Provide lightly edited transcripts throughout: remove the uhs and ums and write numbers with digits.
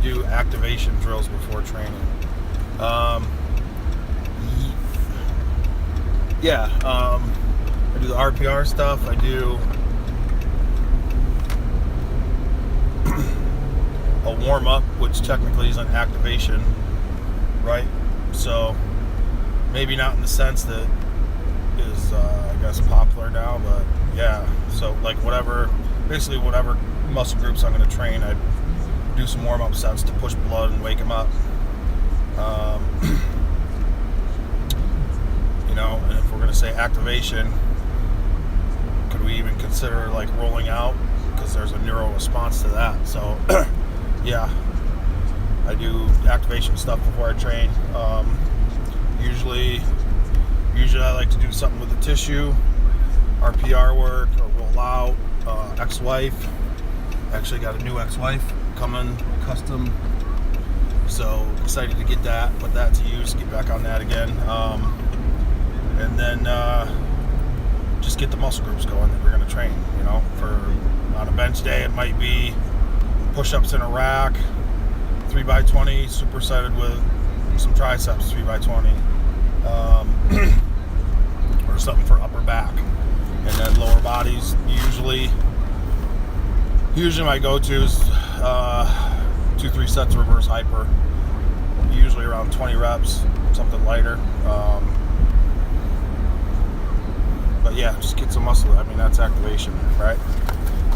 do activation drills before training. I do the RPR stuff. I do a warm-up, which technically is an activation, right? So maybe not in the sense that is I guess popular now, but yeah, so like basically whatever muscle groups I'm going to train, I do some warm-up sets to push blood and wake them up. And if we're going to say activation, could we even consider like rolling out, because there's a neural response to that. So yeah, I do activation stuff before I train. Usually I like to do something with the tissue, RPR work, or roll out. Ex-wife, actually got a new ex-wife coming, custom, so excited to get that, put that to use, get back on that again, and then just get the muscle groups going that we're going to train. For on a bench day, it might be push-ups in a rack, 3x20, supersetted with some triceps, 3x20, or something for upper back. And then lower bodies, usually my go-to is 2-3 sets of reverse hyper, usually around 20 reps, something lighter. But yeah, just get some muscle. I mean, that's activation, right?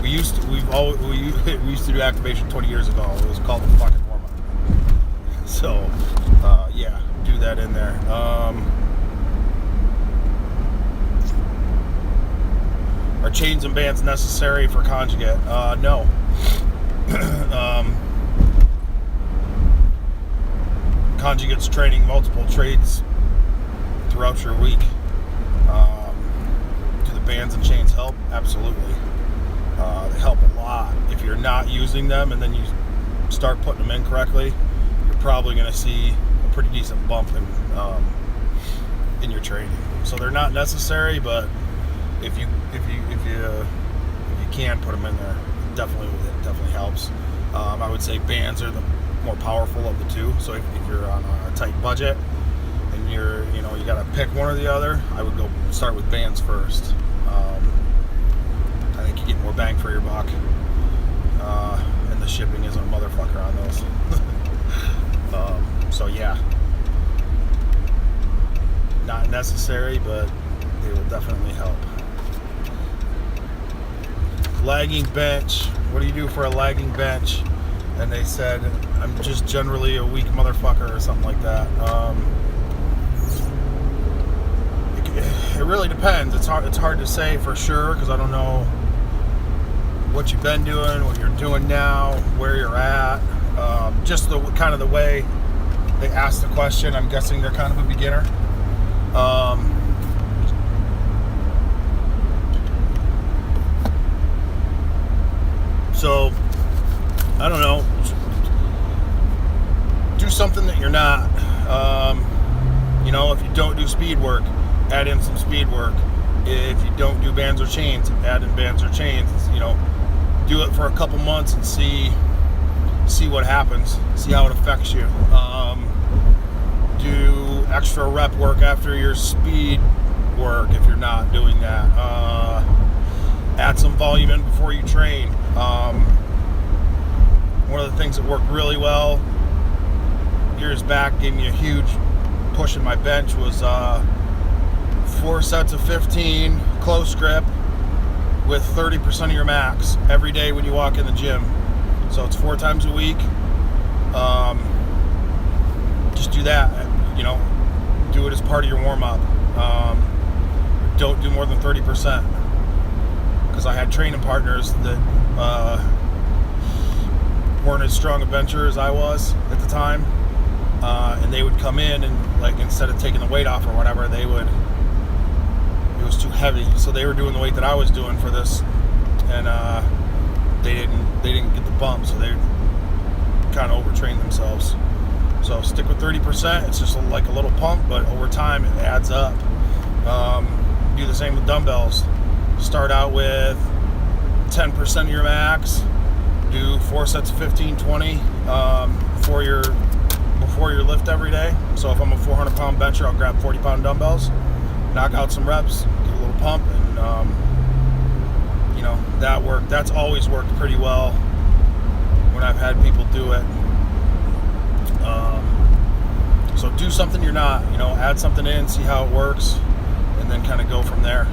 We used to do activation 20 years ago. It was called the fucking warm-up. So yeah, do that in there. Are chains and bands necessary for Conjugate? No. Conjugate's training multiple trades throughout your week. Do the bands and chains help? Absolutely. They help a lot. If you're not using them and then you start putting them in correctly, you're probably going to see a pretty decent bump in your training. So they're not necessary, but if you can put them in there, it definitely helps. I would say bands are the more powerful of the two. So if you're on a tight budget and you got to pick one or the other, I would go start with bands first. I think you get more bang for your buck, and the shipping isn't a motherfucker on those. So yeah, not necessary, but they will definitely help. Lagging bench. What do you do for a lagging bench? And they said, I'm just generally a weak motherfucker or something like that. It really depends. It's hard to say for sure, because I don't know what you've been doing, what you're doing now, where you're at. Just the kind of the way they ask the question, I'm guessing they're kind of a beginner. So, I don't know, do something that you're not. If you don't do speed work, add in some speed work. If you don't do bands or chains, add in bands or chains. Do it for a couple months and see what happens, see how it affects you. Do extra rep work after your speed work if you're not doing that. Add some volume in before you train. One of the things that worked really well years back, gave me a huge push in my bench, was 4 sets of 15 close grip with 30% of your max every day when you walk in the gym. So it's 4 times a week. Just do that. Do it as part of your warm-up. Don't do more than 30%. Because I had training partners that weren't as strong a bencher as I was at the time, and they would come in and, like, instead of taking the weight off or whatever, it was too heavy, so they were doing the weight that I was doing for this, and they didn't get the bump, so they kind of overtrained themselves. So stick with 30%. It's just like a little pump, but over time it adds up. Do the same with dumbbells. Start out with 10% of your max, do 4 sets of 15, 20, before your lift every day. So if I'm a 400-pound bencher, I'll grab 40-pound dumbbells, knock out some reps, get a little pump, and that's always worked pretty well when I've had people do it. So do something you're not, add something in, see how it works, and then kind of go from there.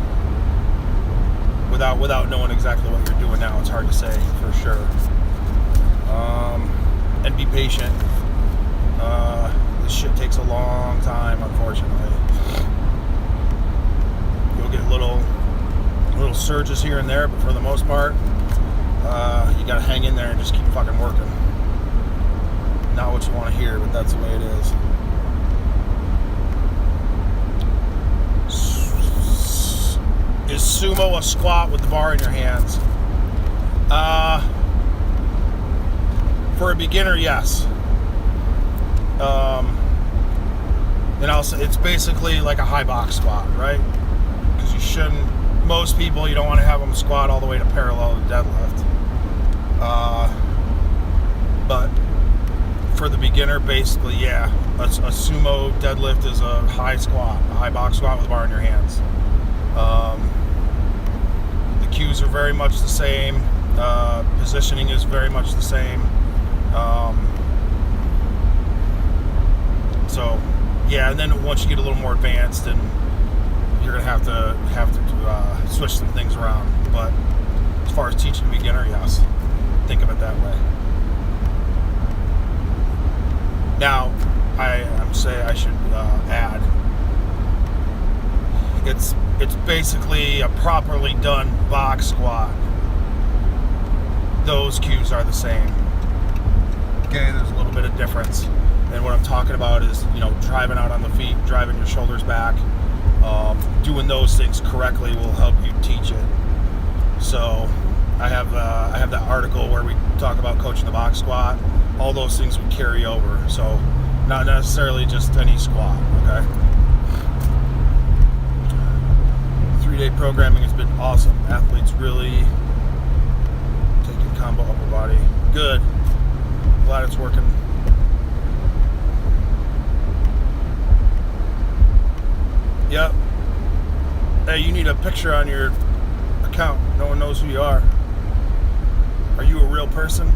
Without knowing exactly what you're doing now, it's hard to say for sure. And be patient. This shit takes a long time, unfortunately. You'll get little surges here and there, but for the most part, you gotta hang in there and just keep fucking working. Not what you want to hear, but that's the way it is. Is sumo a squat with the bar in your hands? For a beginner, yes. And I'll say it's basically like a high box squat, right? Because most people, you don't want to have them squat all the way to parallel to deadlift. But for the beginner, basically, yeah, a sumo deadlift is a high box squat with a bar in your hands. The cues are very much the same. Positioning is very much the same. So, yeah, and then once you get a little more advanced, and you're gonna have to switch some things around. But as far as teaching a beginner, yes, think of it that way. Now, I should add, it's basically a properly done box squat. Those cues are the same. Okay, there's a little bit of difference. And what I'm talking about is, driving out on the feet, driving your shoulders back, doing those things correctly will help you teach it. So I have that article where we talk about coaching the box squat. All those things would carry over. So not necessarily just any squat, okay? 3-day programming has been awesome. Athletes really taking combo upper body. Good. Glad it's working. Yep. Hey, you need a picture on your account. No one knows who you are. Are you a real person?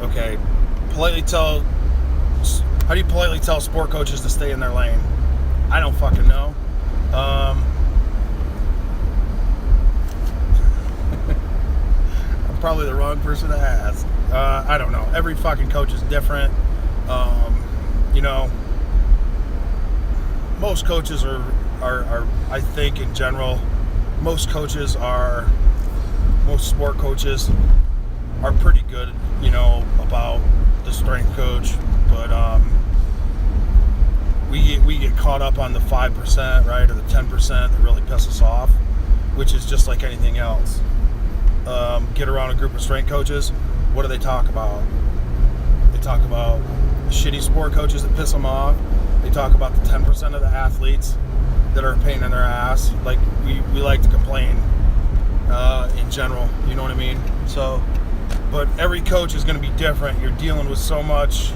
Okay. How do you politely tell sport coaches to stay in their lane? I don't fucking know. I'm probably the wrong person to ask. I don't know. Every fucking coach is different. Most coaches are I think in general, most sport coaches are pretty good, about the strength coach, but we get caught up on the 5%, right, or the 10% that really piss us off, which is just like anything else. Get around a group of strength coaches, what do they talk about? They talk about shitty sport coaches that piss them off. They talk about the 10% of the athletes that are a pain in their ass. Like, we like to complain in general, you know what I mean? So, but every coach is going to be different. You're dealing with so much.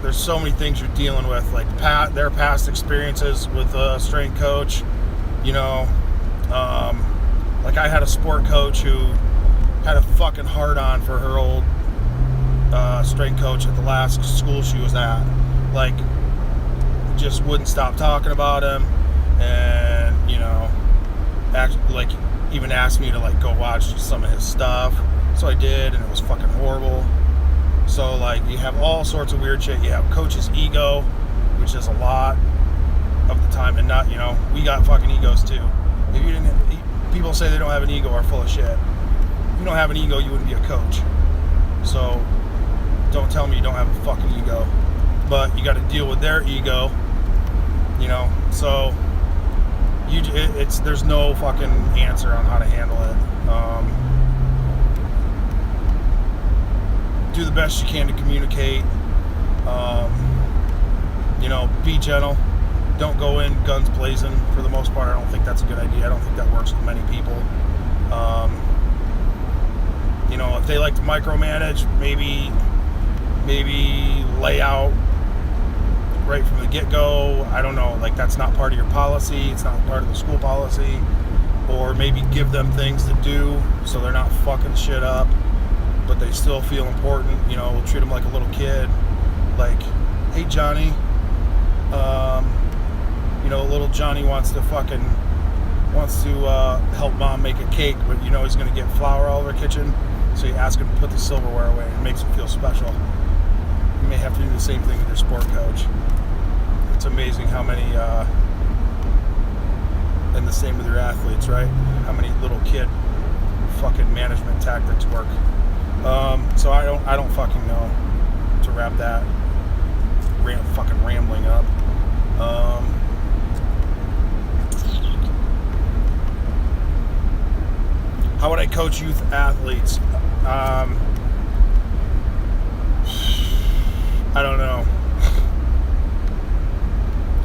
There's so many things you're dealing with, like their past experiences with a strength coach. Like I had a sport coach who had a fucking hard-on for her old strength coach at the last school she was at. Like, just wouldn't stop talking about him, and even asked me to go watch some of his stuff. So I did, and it was fucking horrible. So you have all sorts of weird shit. You have coach's ego, which is a lot of the time, and not, we got fucking egos too. If you didn't, people say they don't have an ego are full of shit. If you don't have an ego, you wouldn't be a coach. So don't tell me you don't have a fucking ego. But you got to deal with their ego, so there's no fucking answer on how to handle it. Do the best you can to communicate. Be gentle. Don't go in guns blazing. For the most part, I don't think that's a good idea. I don't think that works with many people. You know, if they like to micromanage, maybe lay out right from the get-go. I don't know, like that's not part of your policy. It's not part of the school policy. Or maybe give them things to do so they're not fucking shit up, but they still feel important. You know, we'll treat them like a little kid. Like, hey Johnny, you know, little Johnny wants to help mom make a cake, but you know he's gonna get flour all over the kitchen, so you ask him to put the silverware away, and it makes him feel special. You may have to do the same thing with your sport coach. It's amazing how many, and the same with your athletes, right? How many little kid fucking management tactics work. So I don't fucking know, to wrap that fucking rambling up. How would I coach youth athletes? I don't know.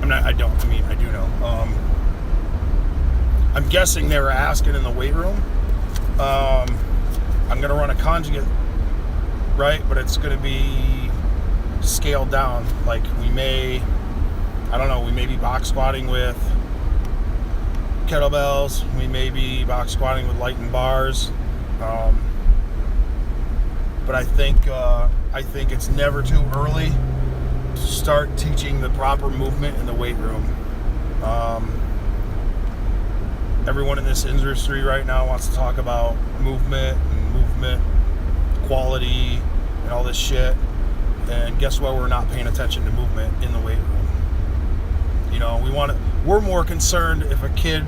I do know. I'm guessing they were asking in the weight room. I'm going to run a conjugate, right? But it's going to be scaled down. Like we may be box squatting with kettlebells. We may be box squatting with light and bars. But I think it's never too early to start teaching the proper movement in the weight room. Everyone in this industry right now wants to talk about movement and movement quality and all this shit. And guess what? We're not paying attention to movement in the weight room. You know, we're more concerned if a kid,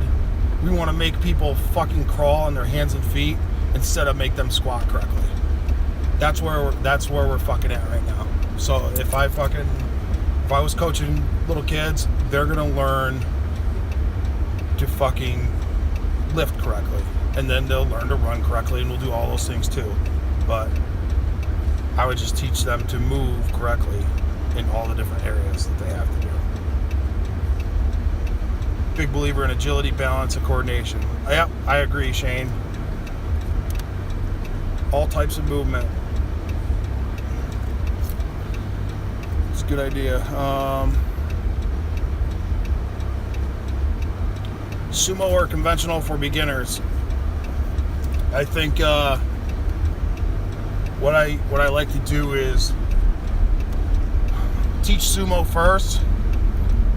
we want to make people fucking crawl on their hands and feet instead of make them squat correctly. That's where we're fucking at right now. So if I was coaching little kids, they're gonna learn to fucking lift correctly, and then they'll learn to run correctly, and we'll do all those things too. But I would just teach them to move correctly in all the different areas that they have to do. Big believer in agility, balance, and coordination. Yeah, I agree, Shane. All types of movement. It's a good idea. Sumo or conventional for beginners. I think what I like to do is teach sumo first,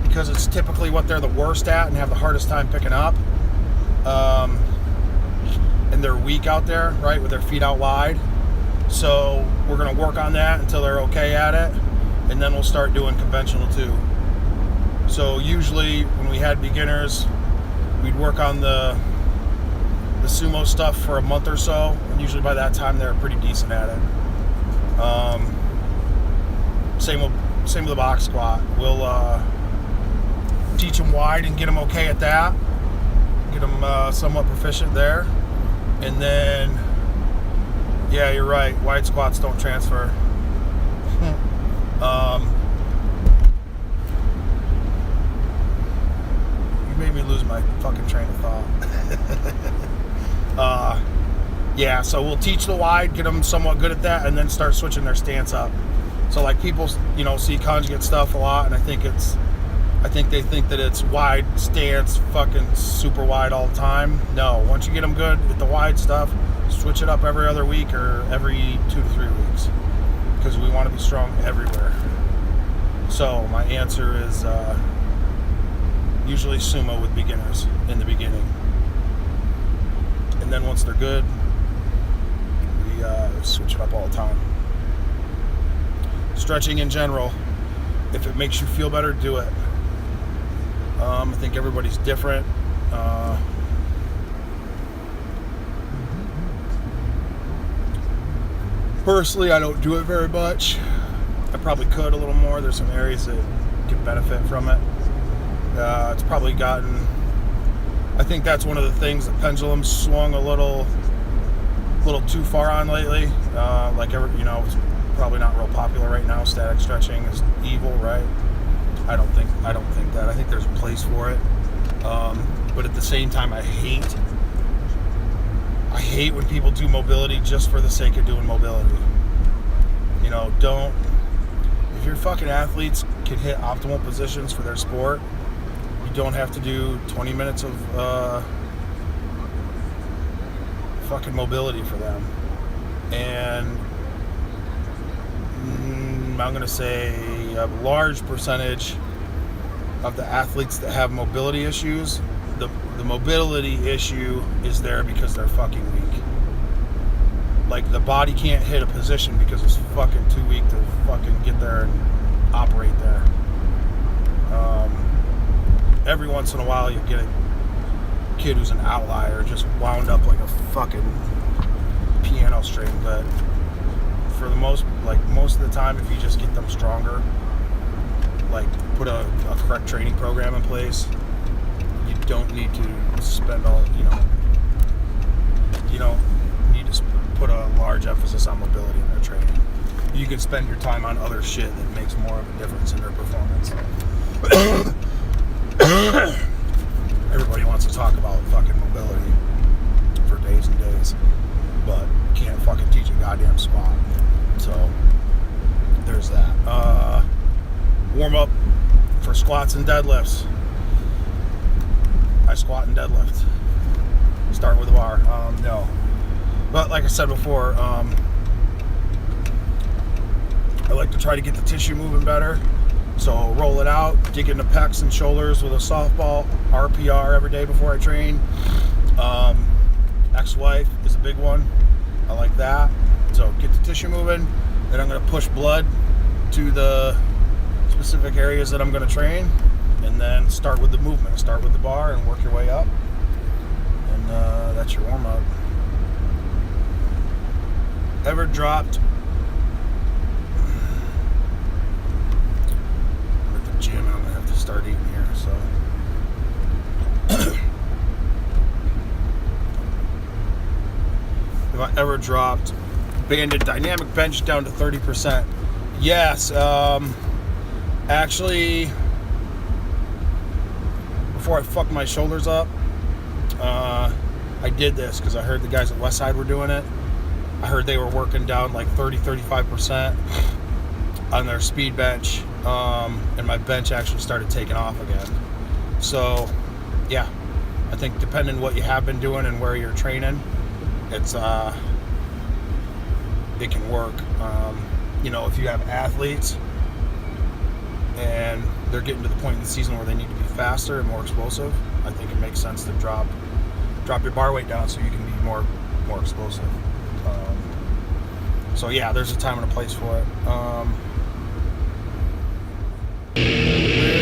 because it's typically what they're the worst at and have the hardest time picking up. And they're weak out there, right, with their feet out wide. So we're going to work on that until they're okay at it, and then we'll start doing conventional too. So usually when we had beginners, we'd work on the sumo stuff for a month or so, and usually by that time they're pretty decent at it. Same with the box squat. We'll teach them wide and get them okay at that, get them somewhat proficient there, and then yeah, you're right, wide squats don't transfer. You made me lose my fucking train of thought. Yeah, so we'll teach the wide, get them somewhat good at that, and then start switching their stance up. So like people, you know, see conjugate stuff a lot, and I think they think that it's wide stance, fucking super wide all the time. No, once you get them good at the wide stuff, switch it up every other week or every 2 to 3 weeks, because we want to be strong everywhere. So my answer is usually sumo with beginners in the beginning, and then once they're good, we switch it up all the time. Stretching in general, if it makes you feel better, do it. I think everybody's different. Personally, I don't do it very much. I probably could a little more. There's some areas that could benefit from it. It's probably gotten, I think that's one of the things the pendulum swung a little too far on lately. It's probably not real popular right now. Static stretching is evil, right? I don't think that. I think there's a place for it. But at the same time, I hate I hate when people do mobility just for the sake of doing mobility. You know, if your fucking athletes can hit optimal positions for their sport, you don't have to do 20 minutes of fucking mobility for them. And I'm going to say a large percentage of the athletes that have mobility issues, the mobility issue is there because they're fucking weak. Like, the body can't hit a position because it's fucking too weak to fucking get there and operate there. Every once in a while you get a kid who's an outlier, just wound up like a fucking piano string, but for the most of the time, if you just get them stronger, like put a correct training program in place, you don't need to spend you don't need to put a large emphasis on mobility in their training. You can spend your time on other shit that makes more of a difference in their performance. Everybody wants to talk about fucking mobility for days and days, but can't fucking teach a goddamn squat. So there's that. Warm up for squats and deadlifts. I squat and deadlift. Start with a bar. No. But like I said before, I like to try to get the tissue moving better. So roll it out, dig into pecs and shoulders with a softball, RPR every day before I train. Ex-wife is a big one. I like that. So get the tissue moving. Then I'm going to push blood to the specific areas that I'm going to train. And then start with the movement. Start with the bar and work your way up. And that's your warm-up. Ever dropped... I'm at the gym and I'm going to have to start eating here, so... Have I ever dropped banded dynamic bench down to 30%? Yes. Actually, before I fucked my shoulders up, I did this because I heard the guys at Westside were doing it. I heard they were working down like 30-35% on their speed bench, and my bench actually started taking off again. So yeah, I think depending what you have been doing and where you're training, it can work. If you have athletes and they're getting to the point in the season where they need to be faster and more explosive, I think it makes sense to drop your bar weight down so you can be more explosive. So yeah, there's a time and a place for it.